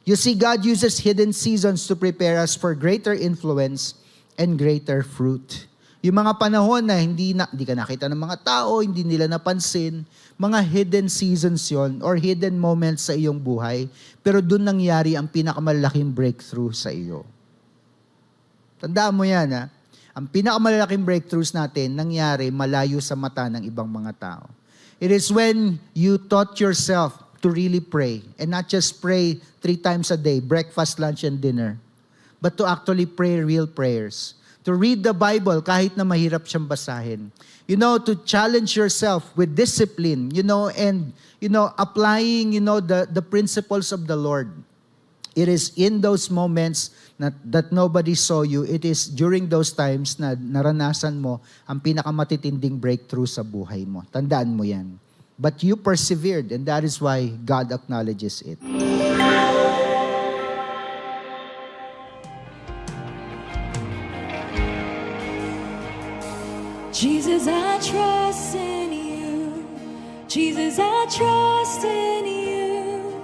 You see, God uses hidden seasons to prepare us for greater influence and greater fruit. Yung mga panahon na hindi ka nakita ng mga tao, hindi nila napansin, mga hidden seasons yon or hidden moments sa iyong buhay, pero doon nangyari ang pinakamalaking breakthrough sa iyo. Tandaan mo yan, ha? Ang pinakamalaking breakthroughs natin nangyari malayo sa mata ng ibang mga tao. It is when you taught yourself to really pray, and not just pray 3 times a day, breakfast, lunch, and dinner, but to actually pray real prayers. To read the Bible kahit na mahirap siyang basahin. To challenge yourself with discipline, and applying, the principles of the Lord. It is in those moments that nobody saw you. It is during those times na naranasan mo ang pinakamatitinding breakthrough sa buhay mo. Tandaan mo yan. But you persevered, and that is why God acknowledges it. Jesus, I trust in you. Jesus, I trust in you.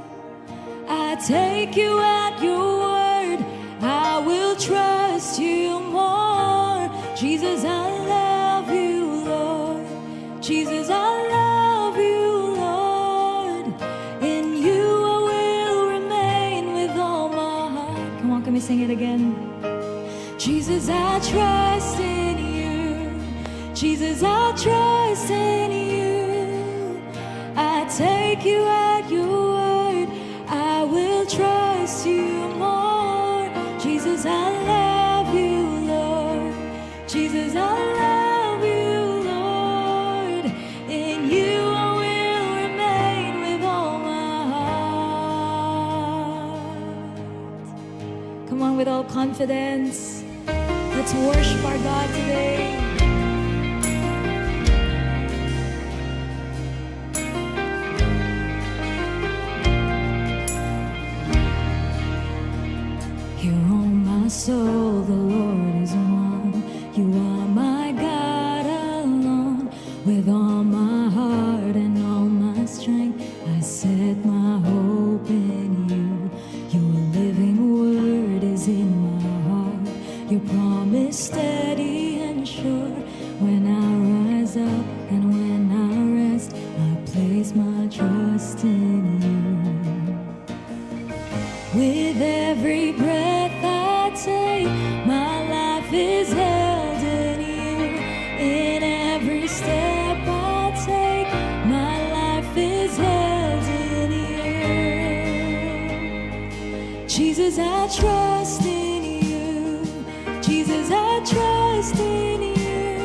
I take you at your word. I will trust you more. Jesus, I love you, Lord. Jesus, I love you, Lord. In you I will remain with all my heart. Come on, can we sing it again? Jesus, I trust in you. Jesus, I trust in you. I take you at your word. I will trust you more. Jesus, I love you, Lord. Jesus, I love you, Lord. In you I will remain with all my heart. Come on, with all confidence, let's worship our God today. Soul, the Lord is one. You are my God alone. With all my heart and all my strength, I set my hope in you. Your living word is in my heart. Your promise steady and sure. When I rise up and when I rest, I place my trust in you. With every breath I take, my life is held in you. In every step I take, my life is held in you. Jesus, I trust in you. Jesus, I trust in you.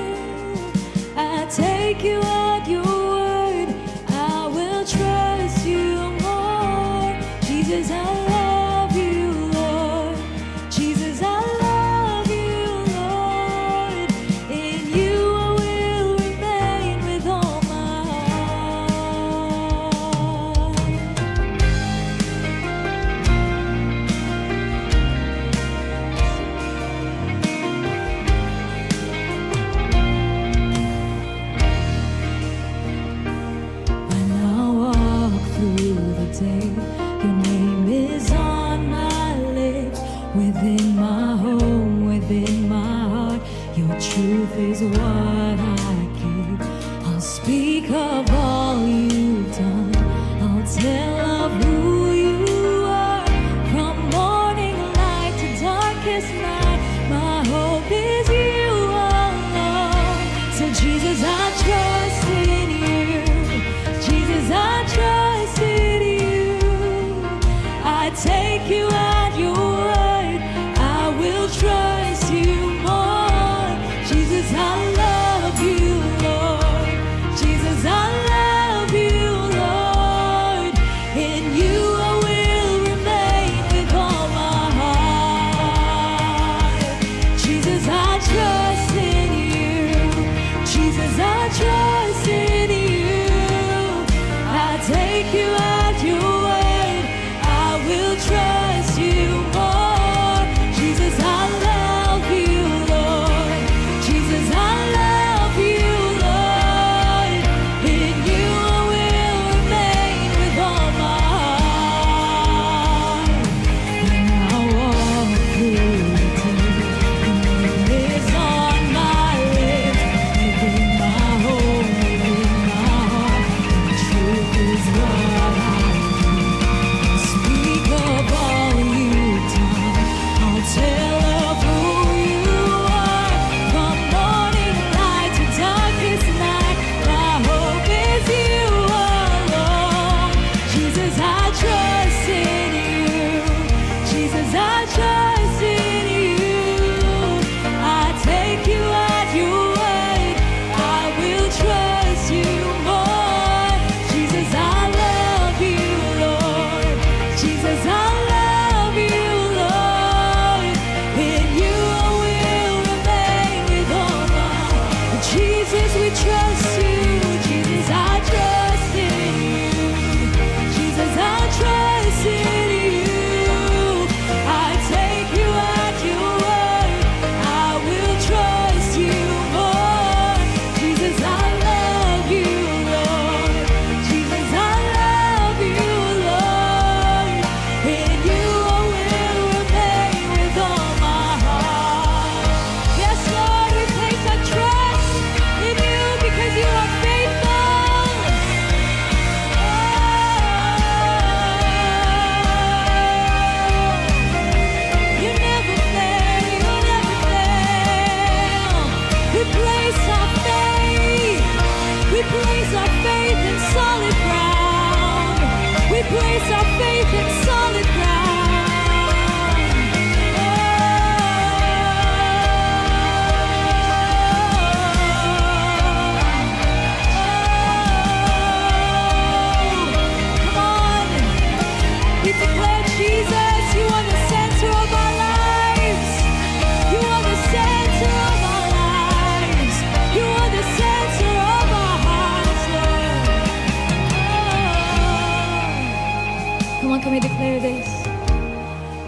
I take you at your word. I will trust you more. Jesus, I love you, Lord. Jesus, I love you, Lord. In you I will remain with all my heart. When I walk through the day, your name is on my lips. Within my home, within my heart, your truth is what I keep. I'll speak of all you've done. I'll tell of who you are. From morning light to darkest night, my hope is you alone. So Jesus, I trust in you. Jesus, I trust in you. I take you at your word. I will trust you more. Jesus, I love you, Lord. Jesus, I love you, Lord. In you I will remain with all my heart. Jesus, I trust in you. Jesus, I trust in you. I take you at your word. I will trust you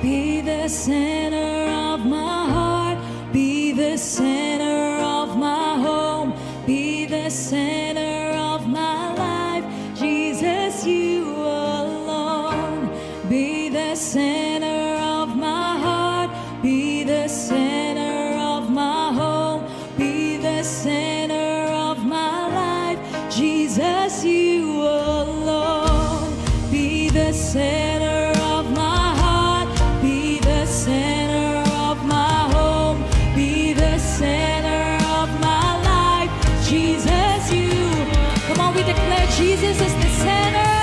Be the center of my heart. Be the center of my home. Be the center of my life. Jesus, you alone. Be the center of my heart. Be the center of my home. Be the center of my life. Jesus, you alone. Be the center of my heart. Be the center of my home. Be the center of my life. Jesus, you. Come on, we declare Jesus is the center.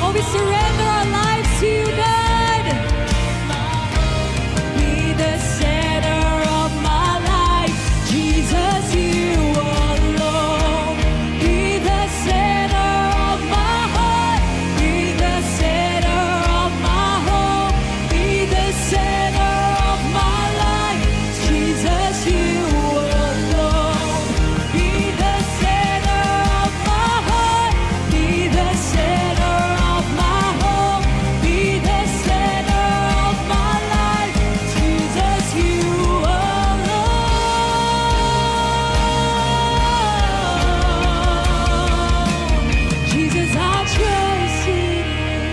Oh, we surrender our lives to you, God. Be the center of my life. Jesus, you alone. Be the center of my heart. Be the center of my home. Be the center of my life. Jesus, you alone. Be the center of my heart. Be the center of my home. Be the center of my life. Jesus, you alone. Jesus, I trust in you.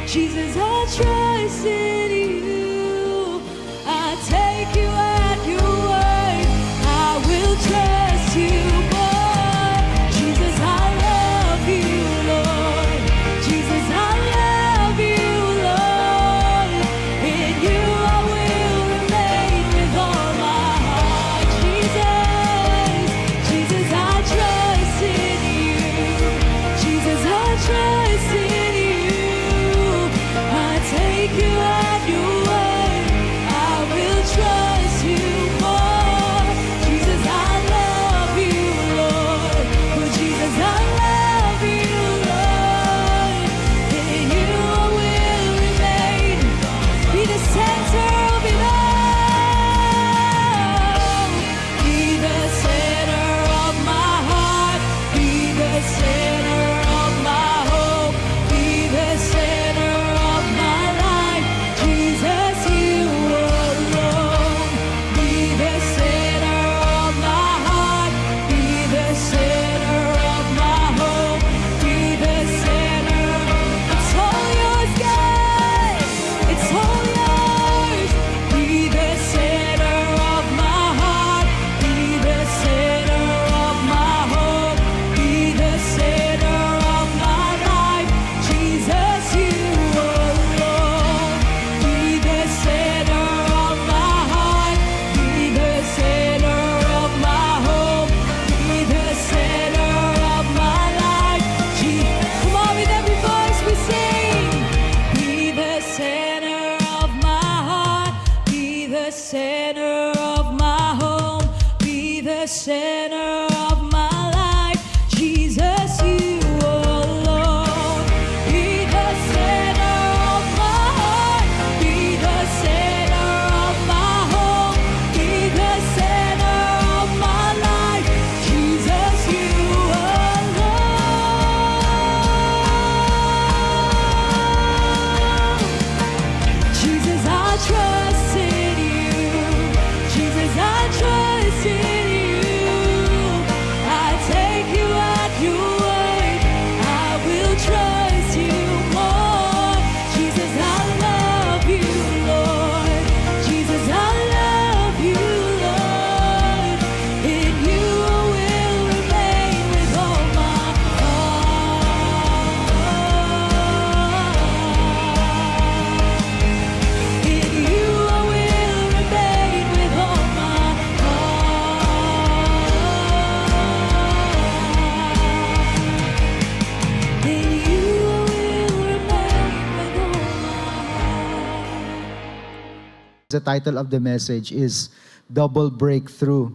Jesus, I trust in you. I take you at your word. I will trust you more. Jesus, I love you, Lord. Jesus, I love you, Lord. In you I will remain with all my heart. Jesus, Jesus, I trust in you. Jesus, I trust in you. I take you at your word. I will trust you more. Jesus, I love you, Lord. Oh, Jesus, I love you, Lord. In you I will remain. Be the center of it all. Be the center of my heart. Be the center of my hope. Be the center of my life. Jesus, you alone. Be the center of my heart. Be the center of my hope. Be the center. It's all yours, God. It's all yours. Be the center of my heart. Be the center of my hope. Be the center of my life. Jesus, you alone. Be the center of my heart. Be the center of my home. Be the center of my life. Come on, with every voice we sing. Be the center of my heart. Be the center of my home. Be the center of my life. Jesus, you alone. Be the center of my heart. Be the center of my home. Be the center of my life. Jesus, you alone. Jesus, I trust in you. Jesus, I trust in you. I take you at your word. I will trust you more. Jesus, I love you, Lord. Jesus, I love you, Lord. In you I will remain with all my heart. In you I will remain with all my heart. In you I will remain with all my heart. The title of the message is Double Breakthrough.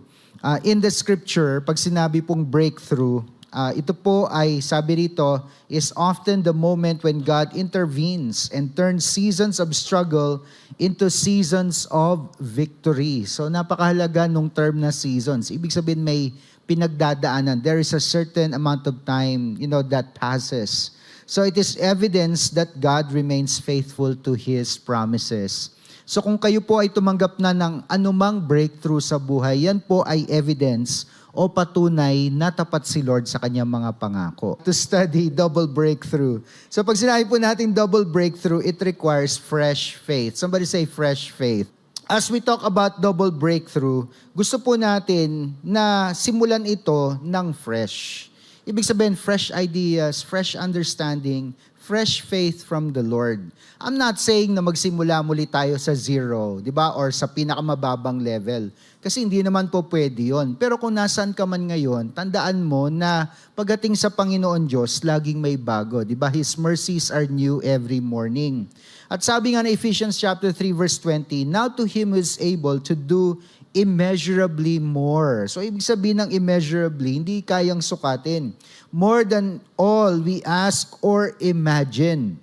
In the scripture, pag sinabi pong breakthrough, ito po ay, sabi rito, is often the moment when God intervenes and turns seasons of struggle into seasons of victory. So napakahalaga nung term na seasons. Ibig sabihin may pinagdadaanan. There is a certain amount of time, that passes. So it is evidence that God remains faithful to His promises. So kung kayo po ay tumanggap na ng anumang breakthrough sa buhay, yan po ay evidence o patunay na tapat si Lord sa kanyang mga pangako. To study double breakthrough. So pag sinabi po natin double breakthrough, it requires fresh faith. Somebody say fresh faith. As we talk about double breakthrough, gusto po natin na simulan ito ng fresh. Ibig sabihin, fresh ideas, fresh understanding, fresh faith from the Lord. I'm not saying na magsimula muli tayo sa zero, di ba? Or sa pinakamababang level. Kasi hindi naman po pwede yun. Pero kung nasaan ka man ngayon, tandaan mo na pagdating sa Panginoon Diyos, laging may bago. Di ba? His mercies are new every morning. At sabi nga na Ephesians chapter 3 verse 20, now to Him who is able to do immeasurably more. So, ibig sabihin ng immeasurably, hindi kayang sukatin. More than all we ask or imagine,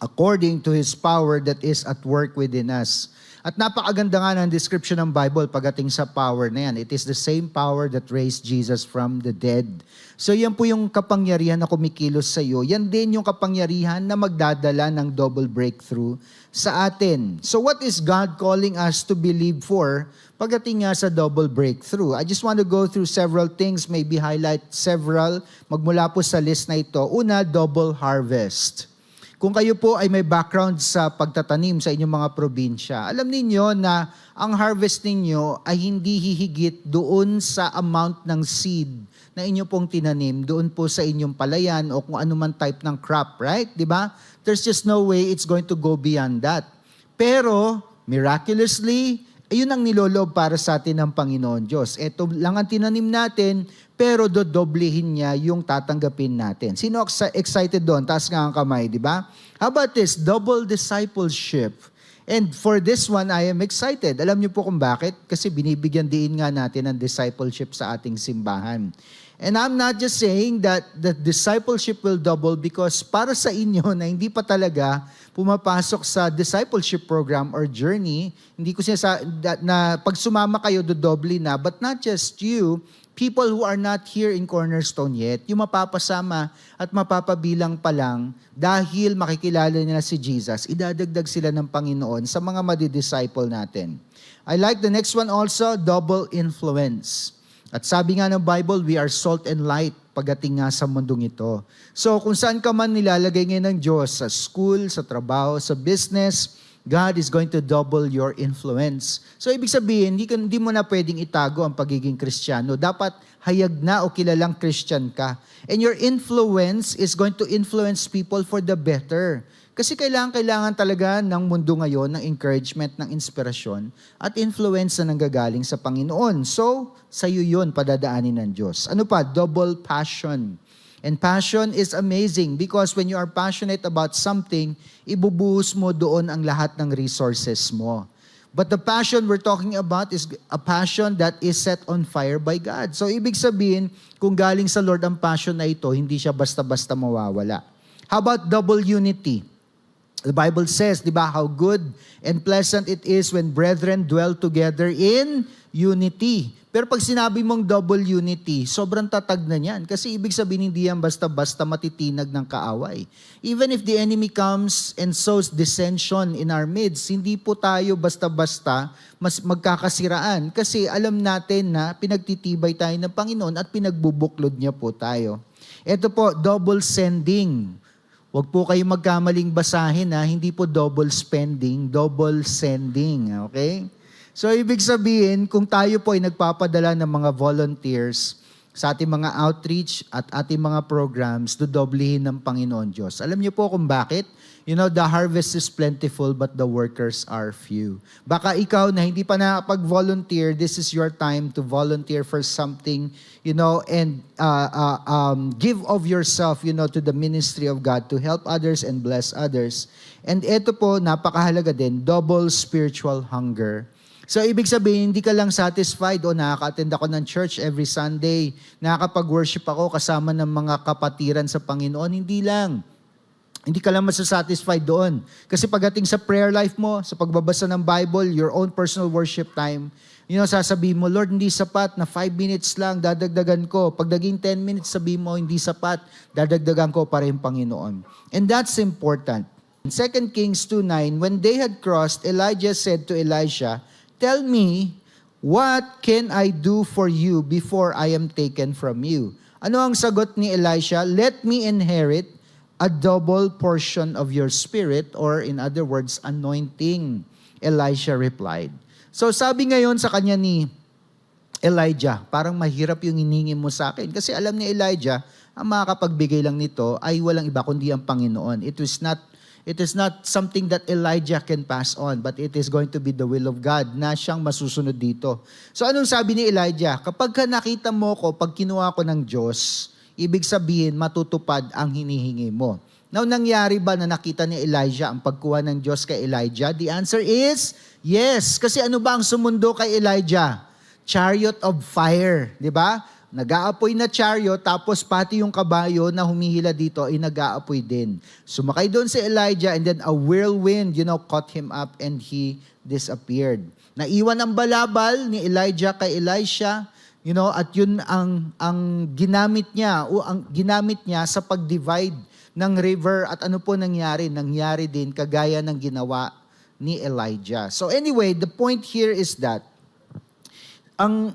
according to His power that is at work within us. At napakaganda nga ng description ng Bible pagdating sa power na yan. It is the same power that raised Jesus from the dead. So yan po yung kapangyarihan na kumikilos sa iyo. Yan din yung kapangyarihan na magdadala ng double breakthrough sa atin. So what is God calling us to believe for pagdating nga sa double breakthrough? I just want to go through several things, maybe highlight several, magmula po sa list na ito. Una, double harvest. Kung kayo po ay may background sa pagtatanim sa inyong mga probinsya, alam ninyo na ang harvest ninyo ay hindi hihigit doon sa amount ng seed na inyo pong tinanim, doon po sa inyong palayan o kung anuman type ng crop, right? Diba? There's just no way it's going to go beyond that. Pero, miraculously, ayun ang nilolob para sa atin ng Panginoon Diyos. Ito lang ang tinanim natin, pero dodoblehin niya yung tatanggapin natin. Sino excited doon? Taas nga ang kamay, di ba? How about this? Double discipleship. And for this one, I am excited. Alam niyo po kung bakit? Kasi binibigyan din nga natin ng discipleship sa ating simbahan. And I'm not just saying that the discipleship will double because para sa inyo na hindi pa talaga pumapasok sa discipleship program or journey, hindi ko sinasabi na pag sumama kayo, dodoble na, but not just you, people who are not here in Cornerstone yet, yung mapapasama at mapapabilang pa lang dahil makikilala nila si Jesus, idadagdag sila ng Panginoon sa mga madidisciple natin. I like the next one also, double influence. At sabi nga ng Bible, we are salt and light pagdating nga sa mundong ito. So kung saan ka man nilalagay ngayon ng Diyos, sa school, sa trabaho, sa business, God is going to double your influence. So ibig sabihin, hindi mo na pwedeng itago ang pagiging Kristiyano. Dapat hayag na o kilalang Christian ka. And your influence is going to influence people for the better. Kasi kailangan talaga ng mundo ngayon ng encouragement, ng inspirasyon at influence na nanggagaling sa Panginoon. So, sa'yo yun padadaanin ng Diyos. Ano pa? Double passion. And passion is amazing because when you are passionate about something, ibubuhos mo doon ang lahat ng resources mo. But the passion we're talking about is a passion that is set on fire by God. So, ibig sabihin, kung galing sa Lord ang passion na ito, hindi siya basta-basta mawawala. How about double unity? The Bible says, di ba, how good and pleasant it is when brethren dwell together in unity. Pero pag sinabi mong double unity, sobrang tatag na niyan. Kasi ibig sabihin, hindi yan basta-basta matitinag ng kaaway. Even if the enemy comes and sows dissension in our midst, hindi po tayo basta-basta magkakasiraan. Kasi alam natin na pinagtitibay tayo ng Panginoon at pinagbubuklod niya po tayo. Ito po, double sending. Huwag po kayo magkamaling basahin ha, hindi po double spending, double sending, okay? So ibig sabihin, kung tayo po ay nagpapadala ng mga volunteers sa ating mga outreach at ating mga programs, dodoblehin ng Panginoon Diyos. Alam niyo po kung bakit? You know, the harvest is plentiful but the workers are few. Baka ikaw na hindi pa nakapag-volunteer, this is your time to volunteer for something, you know, and give of yourself, you know, to the ministry of God to help others and bless others. And ito po, napakahalaga din, double spiritual hunger. So, ibig sabihin, hindi ka lang satisfied o nakaka-attend ako ng church every Sunday, nakakapag-worship ako kasama ng mga kapatiran sa Panginoon, hindi lang. Hindi ka lang masasatisfied doon. Kasi pagdating sa prayer life mo, sa pagbabasa ng Bible, your own personal worship time, sasabihin mo, Lord, hindi sapat na 5 minutes lang, dadagdagan ko. Pag naging 10 minutes, sabihin mo, hindi sapat, dadagdagan ko para yung Panginoon. And that's important. In 2 Kings 2:9, when they had crossed, Elijah said to Elisha, tell me, what can I do for you before I am taken from you? Ano ang sagot ni Elisha? Let me inherit a double portion of your spirit, or in other words, anointing. Elisha replied. So sabi ngayon sa kanya ni Elijah, parang mahirap yung hiningi mo sa akin. Kasi alam ni Elijah, ang makakapagbigay lang nito ay walang iba kundi ang Panginoon. It is not something that Elijah can pass on, but it is going to be the will of God na siyang masusunod dito. So anong sabi ni Elijah? Kapag nakita mo ko, pag kinuha ko ng Diyos, ibig sabihin, matutupad ang hinihingi mo. Now, nangyari ba na nakita ni Elijah ang pagkuha ng Diyos kay Elijah? The answer is, yes. Kasi ano ba ang sumundo kay Elijah? Chariot of fire, di ba? Nag-aapoy na chariot, tapos pati yung kabayo na humihila dito ay nag-aapoy din. Sumakay doon si Elijah, and then a whirlwind, caught him up and he disappeared. Naiwan ang balabal ni Elijah kay Elisha, at yun ang ginamit niya sa pag-divide ng river. At ano po nangyari? Nangyari din kagaya ng ginawa ni Elijah. So anyway, the point here is that ang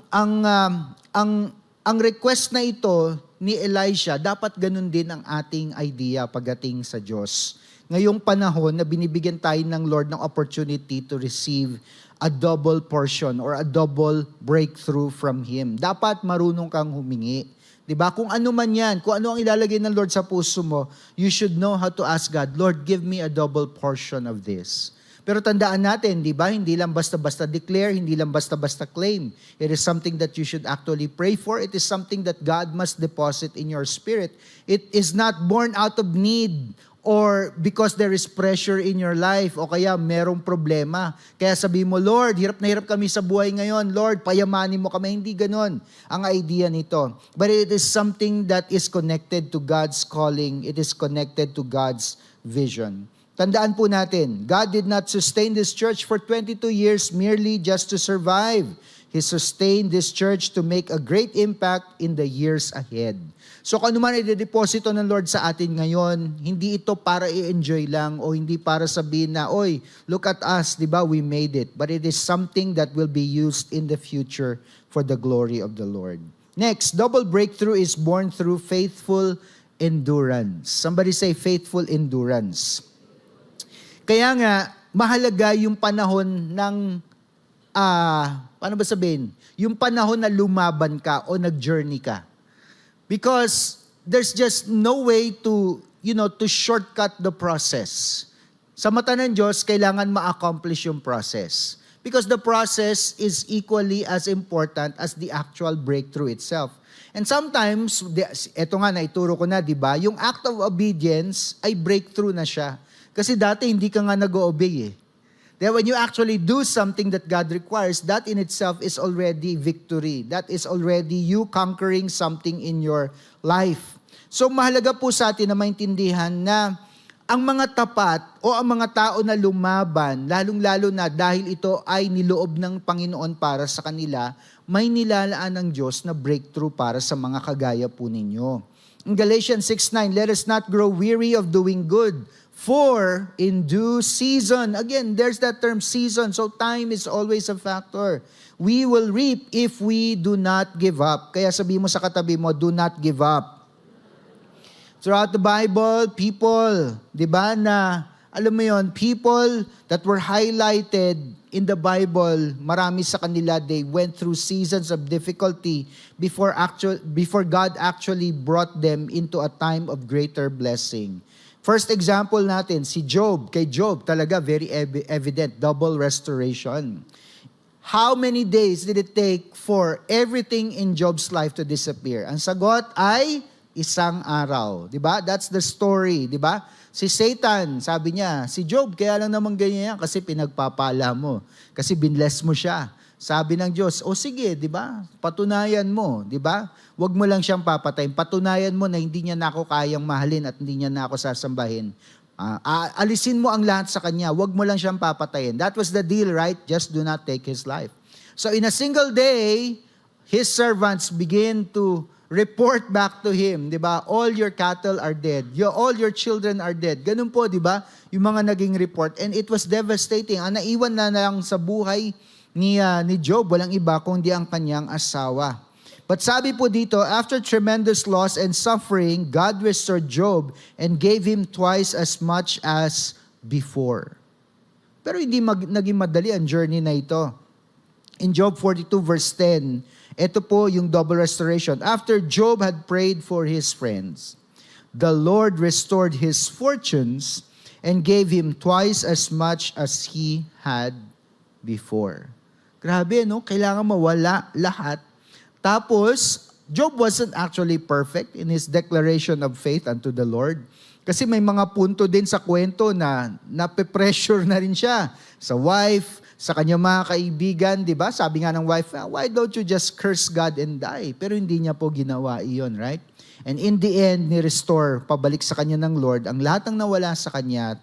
request na ito ni Elisha, dapat ganun din ang ating idea pagdating sa Diyos. Ngayong panahon na binibigyan tayo ng Lord ng opportunity to receive a double portion or a double breakthrough from Him. Dapat marunong kang humingi. Diba? Kung ano man yan, kung ano ang ilalagay ng Lord sa puso mo, you should know how to ask God, Lord, give me a double portion of this. Pero tandaan natin, di ba? Hindi lang basta-basta declare, hindi lang basta-basta claim. It is something that you should actually pray for. It is something that God must deposit in your spirit. It is not born out of need or because there is pressure in your life o kaya merong problema. Kaya sabi mo, Lord, hirap na hirap kami sa buhay ngayon. Lord, payamanin mo kami. Hindi ganon ang idea nito. But it is something that is connected to God's calling. It is connected to God's vision. Tandaan po natin, God did not sustain this church for 22 years merely just to survive. He sustained this church to make a great impact in the years ahead. So kung ano man i-deposito ng Lord sa atin ngayon, hindi ito para i-enjoy lang o hindi para sabihin na, oy, look at us, di ba, we made it. But it is something that will be used in the future for the glory of the Lord. Next, double breakthrough is born through faithful endurance. Somebody say faithful endurance. Kaya nga, mahalaga yung panahon ng, paano ba sabihin? Yung panahon na lumaban ka o nag-journey ka. Because there's just no way to shortcut the process. Sa mata ng Diyos, kailangan ma-accomplish yung process. Because the process is equally as important as the actual breakthrough itself. And sometimes, eto nga, naituro ko na, di ba? Yung act of obedience ay breakthrough na siya. Kasi dati hindi ka nga nag-o-obey eh. Then when you actually do something that God requires, that in itself is already victory. That is already you conquering something in your life. So mahalaga po sa atin na maintindihan na ang mga tapat o ang mga tao na lumaban, lalong-lalo na dahil ito ay niloob ng Panginoon para sa kanila, may nilalaan ng Diyos na breakthrough para sa mga kagaya po ninyo. In Galatians 6:9, let us not grow weary of doing good, for in due season, again, there's that term season, so time is always a factor. We will reap if we do not give up. Kaya sabi mo sa katabi mo, do not give up. Throughout the Bible, people, di ba na, alam mo yon, people that were highlighted in the Bible, marami sa kanila, they went through seasons of difficulty before God actually brought them into a time of greater blessing. First example natin, si Job. Kay Job, talaga very evident, double restoration. How many days did it take for everything in Job's life to disappear? Ang sagot ay isang araw. Diba? That's the story. Diba? Si Satan, sabi niya, si Job, kaya lang naman ganyan yan kasi pinagpapala mo. Kasi binless mo siya. Sabi ng Diyos, o sige, di ba? Patunayan mo, di ba? Huwag mo lang siyang papatayin. Patunayan mo na hindi niya na ako kayang mahalin at hindi niya na ako sasambahin. Alisin mo ang lahat sa kanya. Huwag mo lang siyang papatayin. That was the deal, right? Just do not take his life. So in a single day, his servants begin to report back to him, di ba? All your cattle are dead. All your children are dead. Ganun po, di ba? Yung mga naging report. And it was devastating. Ang naiwan na lang sa buhay ni Job, walang iba kundi ang kanyang asawa. But sabi po dito, after tremendous loss and suffering, God restored Job and gave him twice as much as before. Pero hindi naging madali ang journey na ito. In Job 42 verse 10, ito po yung double restoration. After Job had prayed for his friends, the Lord restored his fortunes and gave him twice as much as he had before. Grabe, no? Kailangan mawala lahat. Tapos, Job wasn't actually perfect in his declaration of faith unto the Lord. Kasi may mga punto din sa kwento na nape-pressure na rin siya sa wife, sa kanyang mga kaibigan, di ba? Sabi nga ng wife, why don't you just curse God and die? Pero hindi niya po ginawa iyon, right? And in the end, ni-restore, pabalik sa kanya ng Lord, ang lahat ng nawala sa kanya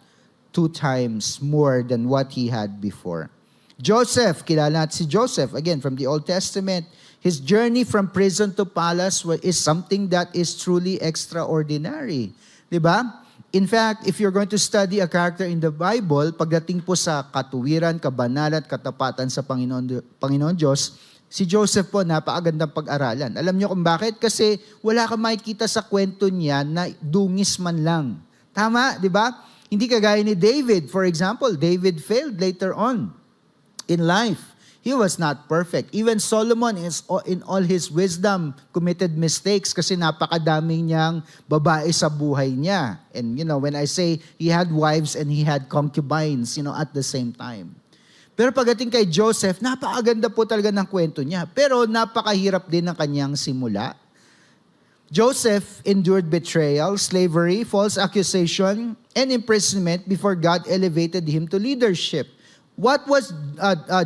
2 times more than what he had before. Joseph, kilala natin si Joseph, again, from the Old Testament. His journey from prison to palace is something that is truly extraordinary. Diba? In fact, if you're going to study a character in the Bible, pagdating po sa katuwiran, kabanalan, katapatan sa Panginoon Diyos, si Joseph po, napakagandang pag-aralan. Alam niyo kung bakit? Kasi wala kang makikita sa kwento niya na dungis man lang. Tama, di ba? Hindi kagaya ni David. For example, David failed later on in life. He was not perfect. Even Solomon, in all his wisdom, committed mistakes kasi napakadaming niyang babae sa buhay niya. And when I say he had wives and he had concubines, at the same time. Pero pagdating kay Joseph, napakaganda po talaga ng kwento niya. Pero napakahirap din ng kanyang simula. Joseph endured betrayal, slavery, false accusation, and imprisonment before God elevated him to leadership. What was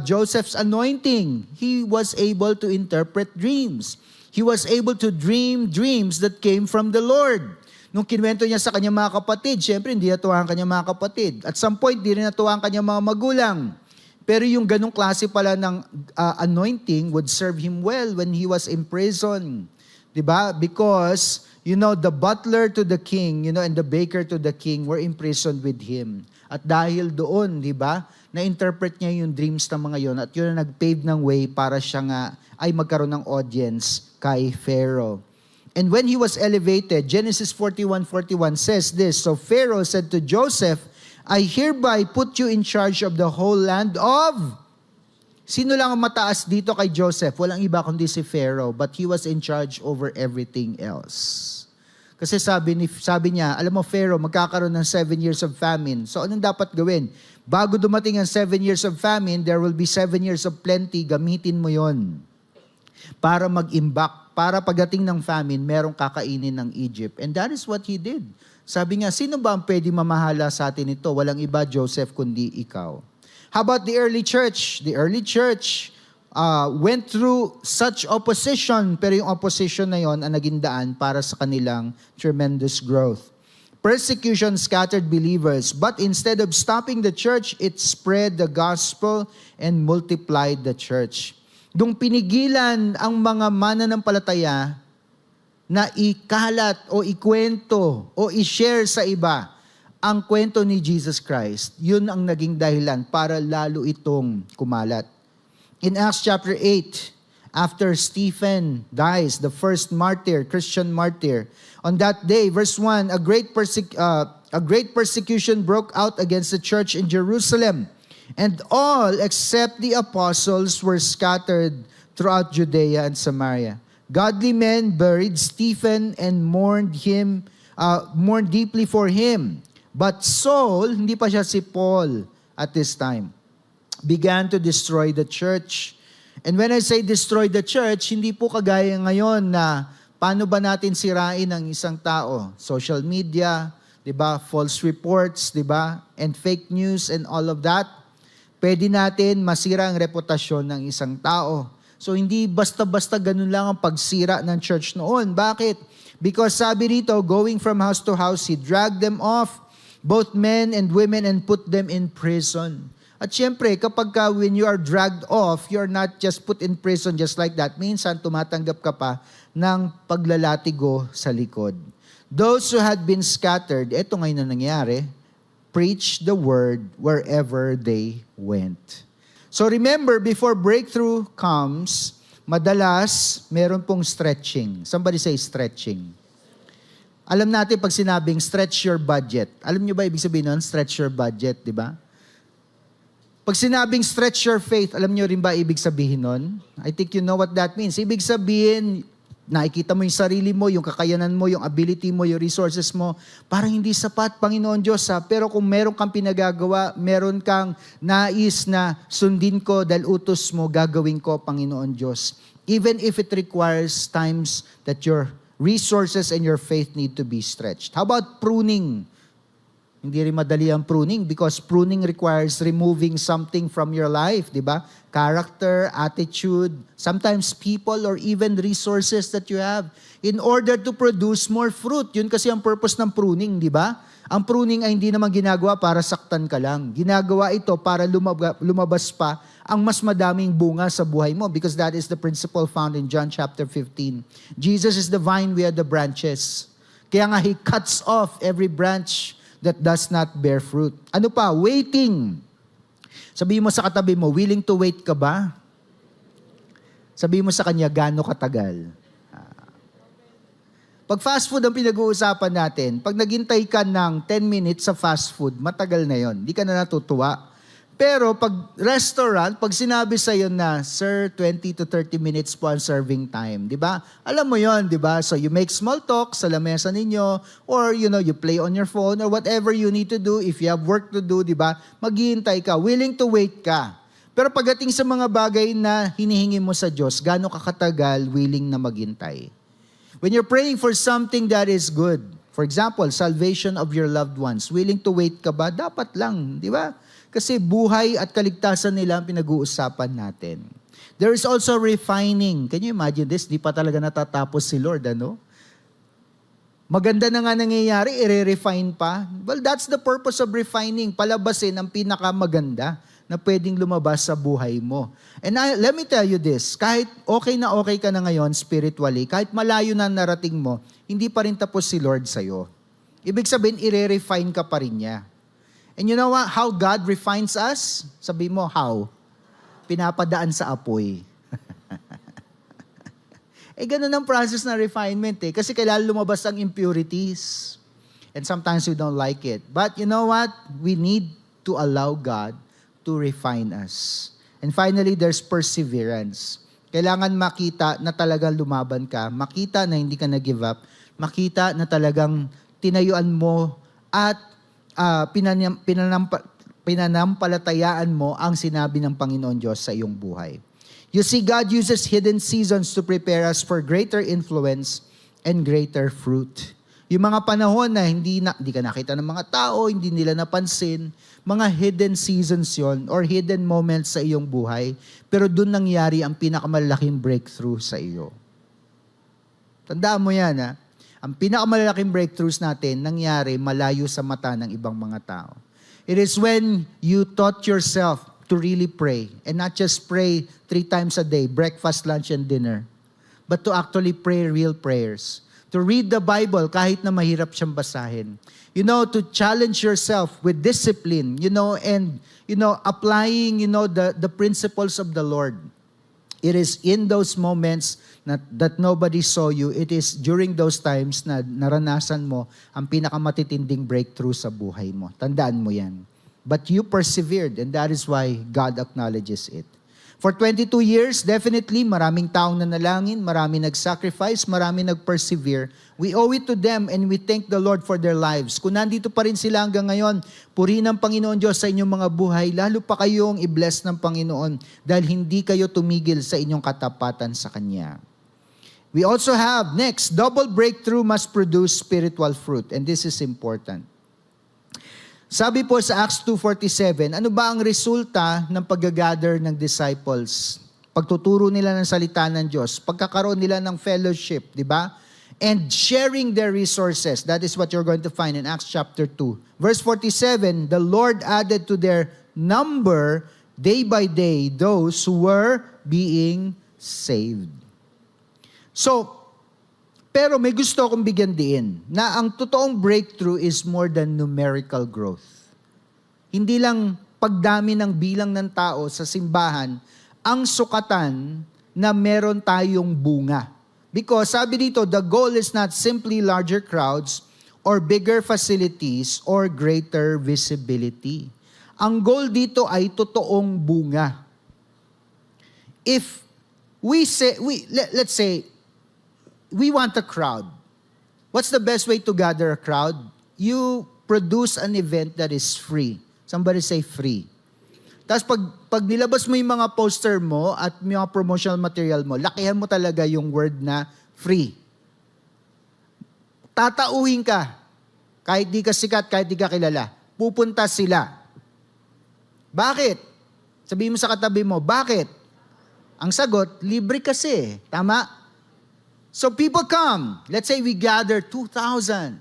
Joseph's anointing? He was able to interpret dreams. He was able to dream dreams that came from the Lord. Nung kinwento niya sa kanyang mga kapatid, syempre hindi natuwa ang kanyang mga kapatid. At some point, di rin natuwa ang kanyang mga magulang. Pero yung ganong klase pala ng anointing would serve him well when he was in prison. Diba? Because, the butler to the king, and the baker to the king were imprisoned with him. At dahil doon, diba, na-interpret niya yung dreams ng mga yon at yun ang nag-pave ng way para siya nga ay magkaroon ng audience kay Pharaoh. And when he was elevated, Genesis 41:41 says this, so Pharaoh said to Joseph, I hereby put you in charge of the whole land of... Sino lang ang mataas dito kay Joseph? Walang iba kundi si Pharaoh, but he was in charge over everything else. Kasi sabi niya, alam mo Pharaoh, magkakaroon ng 7 years of famine. So anong dapat gawin? Bago dumating ang 7 years of famine, there will be 7 years of plenty. Gamitin mo yon para mag-imbak. Para pagdating ng famine, merong kakainin ng Egypt. And that is what he did. Sabi nga, sino ba ang pwede mamahala sa atin ito? Walang iba, Joseph, kundi ikaw. How about the early church? The early church went through such opposition, pero yung opposition na yon ang naging daan para sa kanilang tremendous growth. Persecution scattered believers, but instead of stopping the church, it spread the gospel and multiplied the church. Dung pinigilan ang mga mananampalataya na ikalat o ikwento o i-share sa iba ang kwento ni Jesus Christ, yun ang naging dahilan para lalo itong kumalat. In Acts chapter 8, after Stephen dies, the first martyr, Christian martyr, on that day, verse 1, a great persecution broke out against the church in Jerusalem, and all except the apostles were scattered throughout Judea and Samaria. Godly men buried Stephen and mourned deeply for him. But Saul, hindi pa siya si Paul at this time, began to destroy the church. And when I say destroy the church, hindi po kagaya ngayon na paano ba natin sirain ang isang tao? Social media, 'di ba? False reports, 'di ba? And fake news and all of that. Pwede natin masira ang reputasyon ng isang tao. So hindi basta-basta ganun lang ang pagsira ng church noon. Bakit? Because sabi rito, going from house to house, he dragged them off. both men and women, and put them in prison. At syempre, when you are dragged off, you're not just put in prison just like that. Minsan, tumatanggap ka pa ng paglalatigo sa likod. Those who had been scattered, eto ngayon na nangyari, preach the word wherever they went. So remember, before breakthrough comes, madalas, meron pong stretching. Somebody say stretching. Alam natin pag sinabing stretch your budget. Alam nyo ba ibig sabihin nun? Stretch your budget, di ba? Pag sinabing stretch your faith, alam nyo rin ba ibig sabihin nun? I think you know what that means. Ibig sabihin, nakikita mo yung sarili mo, yung kakayanan mo, yung ability mo, yung resources mo, parang hindi sapat, Panginoon Diyos ha. Pero kung meron kang pinagagawa, meron kang nais na sundin ko dahil utos mo, gagawin ko, Panginoon Diyos. Even if it requires times that your resources and your faith need to be stretched. How about pruning? Hindi rin madali ang pruning because pruning requires removing something from your life, di ba? Character, attitude, sometimes people or even resources that you have in order to produce more fruit. Yun kasi ang purpose ng pruning, di ba? Ang pruning ay hindi naman ginagawa para saktan ka lang. Ginagawa ito para lumabas pa ang mas madaming bunga sa buhay mo because that is the principle found in John chapter 15. Jesus is the vine, we are the branches. Kaya nga He cuts off every branch that does not bear fruit. Ano pa? Waiting. Sabihin mo sa katabi mo, willing to wait ka ba? Sabihin mo sa kanya, gaano katagal? Pag fast food ang pinag-uusapan natin, pag naghintay ka ng 10 minutes sa fast food, matagal na yon. Di ka na natutuwa. Pero pag restaurant, pag sinabi sa'yo na, Sir, 20 to 30 minutes po ang serving time. Di ba? Alam mo yon, di ba? So you make small talk sa lamesa ninyo or you play on your phone or whatever you need to do. If you have work to do, di ba? Maghihintay ka. Willing to wait ka. Pero pagdating sa mga bagay na hinihingi mo sa Diyos, gaano ka katagal willing na maghintay? When you're praying for something that is good, for example, salvation of your loved ones, willing to wait ka ba? Dapat lang, di ba? Kasi buhay at kaligtasan nila ang pinag-uusapan natin. There is also refining. Can you imagine this? Di pa talaga natatapos si Lord, ano? Maganda na nga nangyayari, i-refine pa. Well, that's the purpose of refining. Palabasin ang pinakamaganda na pwedeng lumabas sa buhay mo. And let me tell you this, kahit okay na okay ka na ngayon spiritually, kahit malayo na narating mo, hindi pa rin tapos si Lord sa'yo. Ibig sabihin, i-refine ka pa rin niya. And you know what? How God refines us? Sabi mo, how? Pinapadaan sa apoy. Ganun ang process na refinement eh. Kasi kailangan lumabas ang impurities. And sometimes we don't like it. But you know what? We need to allow God to refine us. And finally, there's perseverance. Kailangan makita na talagang lumaban ka. Makita na hindi ka nag-give up. Makita na talagang tinayuan mo at pinanampalatayaan mo ang sinabi ng Panginoon Diyos sa iyong buhay. You see, God uses hidden seasons to prepare us for greater influence and greater fruit. Yung mga panahon na hindi ka nakita ng mga tao, hindi nila napansin, mga hidden seasons yon or hidden moments sa iyong buhay, pero doon nangyari ang pinakamalaking breakthrough sa iyo. Tandaan mo yan, ha? Ang pinakamalaking breakthroughs natin nangyari malayo sa mata ng ibang mga tao. It is when you taught yourself to really pray and not just pray 3 times a day, breakfast, lunch, and dinner, but to actually pray real prayers. To read the Bible kahit na mahirap siyang basahin. To challenge yourself with discipline, and applying, the principles of the Lord. It is in those moments that nobody saw you. It is during those times na naranasan mo ang pinakamatitinding breakthrough sa buhay mo. Tandaan mo yan. But you persevered, and that is why God acknowledges it. For 22 years, definitely, maraming taong nanalangin, marami nag-sacrifice, marami nag-persevere. We owe it to them and we thank the Lord for their lives. Kung nandito pa rin sila hanggang ngayon, purihin ang Panginoon Diyos sa inyong mga buhay, lalo pa kayong i-bless ng Panginoon dahil hindi kayo tumigil sa inyong katapatan sa Kanya. We also have, next, double breakthrough must produce spiritual fruit. And this is important. Sabi po sa Acts 2:47, ano ba ang resulta ng pag-gather ng disciples? Pagtuturo nila ng salita ng Diyos, pagkakaroon nila ng fellowship, di ba? and sharing their resources. That is what you're going to find in Acts chapter 2. Verse 47, the Lord added to their number day by day those who were being saved. So, pero may gusto akong bigyan din na ang totoong breakthrough is more than numerical growth. Hindi lang pagdami ng bilang ng tao sa simbahan ang sukatan na meron tayong bunga. Because sabi dito, the goal is not simply larger crowds or bigger facilities or greater visibility. Ang goal dito ay totoong bunga. If we say, let's say, we want a crowd. What's the best way to gather a crowd? You produce an event that is free. Somebody say free. Tapos pag nilabas mo yung mga poster mo at mga promotional material mo, lakihan mo talaga yung word na free. Tatauhin ka. Kahit di ka sikat, kahit di ka kilala. Pupunta sila. Bakit? Sabihin mo sa katabi mo, bakit? Ang sagot, libre kasi. Tama? So people come. Let's say we gather 2,000.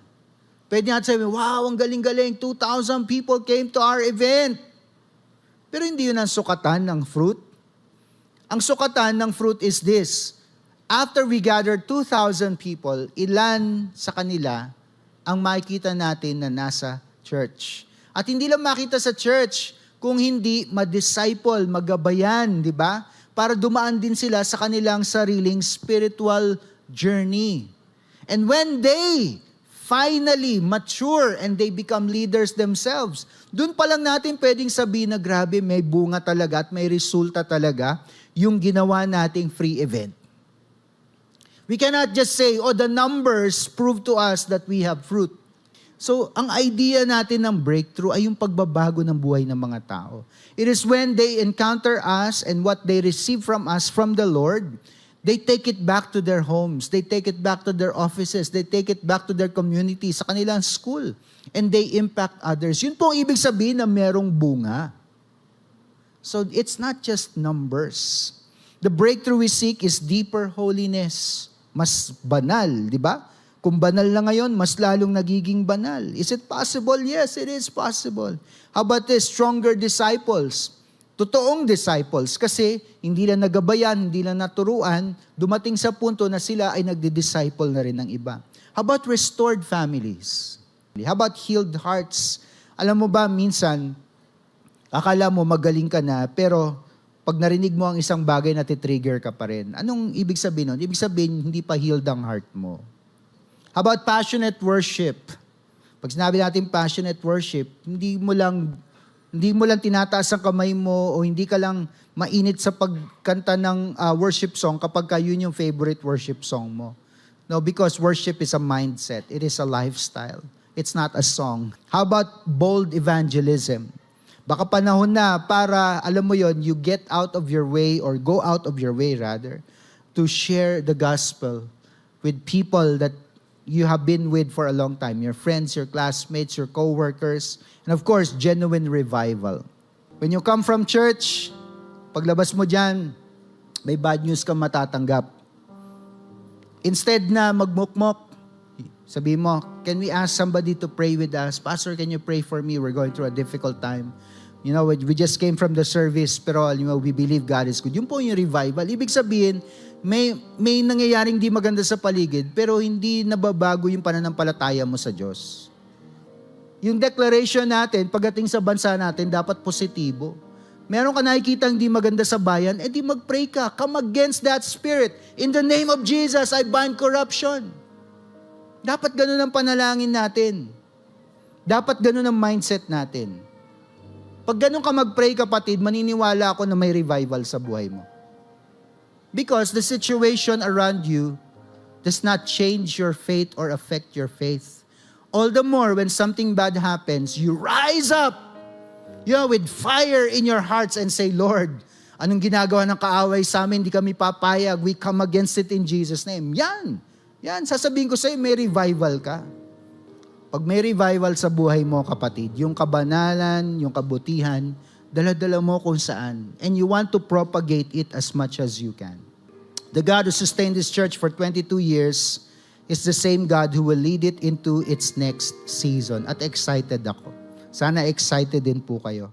Pwede natin sabihin, wow, ang galing-galing. 2,000 people came to our event. Pero hindi yun ang sukatan ng fruit. Ang sukatan ng fruit is this. After we gather 2,000 people, ilan sa kanila ang makikita natin na nasa church. At hindi lang makita sa church, kung hindi ma-disciple, magabayan, di ba? Para dumaan din sila sa kanilang sariling spiritual journey. And when they finally mature and they become leaders themselves, doon pa lang natin pwedeng sabihin na grabe, may bunga talaga at may resulta talaga yung ginawa nating free event. We cannot just say, oh, the numbers prove to us that we have fruit. So, ang idea natin ng breakthrough ay yung pagbabago ng buhay ng mga tao. It is when they encounter us and what they receive from us from the Lord, they take it back to their homes. They take it back to their offices. They take it back to their community, sa kanilang school. And they impact others. Yun po ang ibig sabihin na merong bunga. So it's not just numbers. The breakthrough we seek is deeper holiness. Mas banal, di ba? Kung banal na ngayon, mas lalong nagiging banal. Is it possible? Yes, it is possible. How about this? Stronger disciples. Totoong disciples, kasi hindi lang nagabayan, hindi lang naturuan, dumating sa punto na sila ay nagdi-disciple na rin ng iba. How about restored families? How about healed hearts? Alam mo ba, minsan, akala mo magaling ka na, pero pag narinig mo ang isang bagay na titrigger ka pa rin. Anong ibig sabihin nun? Ibig sabihin, hindi pa healed ang heart mo. How about passionate worship? Pag sinabi natin passionate worship, hindi mo lang tinataas ang kamay mo o hindi ka lang mainit sa pagkanta ng worship song kapag yun yung favorite worship song mo. No, because worship is a mindset. It is a lifestyle. It's not a song. How about bold evangelism? Baka panahon na para, alam mo yon, you get out of your way or go out of your way rather to share the gospel with people that you have been with for a long time. Your friends, your classmates, your co-workers, and of course, genuine revival. When you come from church, paglabas mo dyan, may bad news kang matatanggap. Instead na magmukmok, sabi mo, can we ask somebody to pray with us? Pastor, can you pray for me? We're going through a difficult time. You know, we just came from the service, pero we believe God is good. Yun po yung revival. Ibig sabihin, may nangyayaring di maganda sa paligid, pero hindi nababago yung pananampalataya mo sa Diyos. Yung declaration natin, pagdating sa bansa natin, dapat positibo. Meron ka nakikita hindi maganda sa bayan, di mag-pray ka. Come against that spirit. In the name of Jesus, I bind corruption. Dapat ganun ang panalangin natin. Dapat ganun ang mindset natin. Pag ganun ka mag-pray, kapatid, maniniwala ako na may revival sa buhay mo. Because the situation around you does not change your faith or affect your faith. All the more when something bad happens, you rise up, with fire in your hearts and say, Lord, anong ginagawa ng kaaway sa amin, di kami papayag, we come against it in Jesus' name. Yan, sasabihin ko sa'yo, may revival ka. Pag may revival sa buhay mo, kapatid, yung kabanalan, yung kabutihan, dala-dala mo kung saan. And you want to propagate it as much as you can. The God who sustained this church for 22 years is the same God who will lead it into its next season. At excited ako. Sana excited din po kayo.